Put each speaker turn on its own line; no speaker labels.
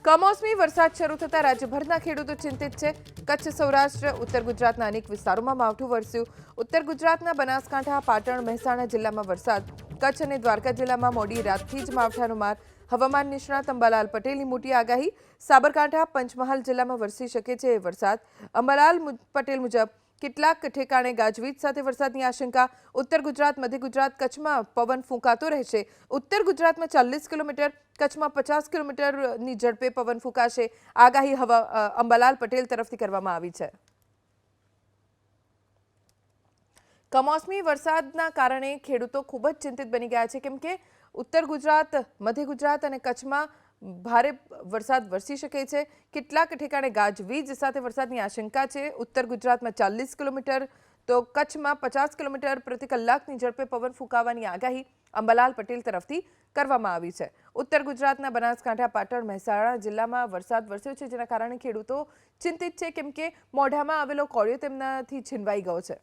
કમોસમી વરસાદ શરૂ થતા રાજ્યભરના ખેડૂતો ચિંતિત છે। કચ્છ, સૌરાષ્ટ્ર, ઉત્તર ગુજરાતના અનેક વિસ્તારોમાં માવઠું વરસ્યું। ઉત્તર ગુજરાતના બનાસકાંઠા, પાટણ, મહેસાણા જિલ્લામાં વરસાદ। કચ્છ અને દ્વારકા જિલ્લામાં મોડી રાતથી જ માવઠાનો માર। હવામાન નિષ્ણાત અંબાલાલ પટેલની મોટી આગાહી। સાબરકાંઠા, પંચમહાલ જિલ્લામાં વરસી શકે છે વરસાદ। અંબાલાલ પટેલ મુજબ કેટલાક ઠેકાણે ગાજવીજ સાથે વરસાદની આશંકા। ઉત્તર ગુજરાત, મધ્ય ગુજરાત, કચ્છમાં પવન ફૂંકાતો રહેશે। ઉત્તર ગુજરાતમાં 40 કિલોમીટર, કચ્છમાં 50 કિલોમીટરની ઝડપે પવન ફૂંકાશે। આગાહી અંબાલાલ પટેલ તરફથી કરવામાં આવી છે। કમોસમી વરસાદના કારણે ખેડૂતો ખૂબ જ ચિંતિત બની ગયા છે, કેમ કે ઉત્તર ગુજરાત, મધ્ય ગુજરાત અને કચ્છમાં ભારે વરસાદ વરસી શકે છે। કેટલાક ઠેકાણે ગાજવીજ સાથે વરસાદની આશંકા છે। ઉત્તર ગુજરાતમાં 40 કિલોમીટર તો કચ્છમાં 50 કિલોમીટર પ્રતિ કલાકની ઝડપે પવન ફૂંકાવાની આગાહી અંબાલાલ પટેલ તરફથી કરવામાં આવી છે। ઉત્તર ગુજરાતના બનાસકાંઠા, પાટણ, મહેસાણા જિલ્લામાં વરસાદ વરસ્યો છે, જેના કારણે ખેડૂતો ચિંતિત છે, કેમ કે મોઢામાં આવેલો કોળિયો તેમનાથી છીનવાઈ ગયો છે।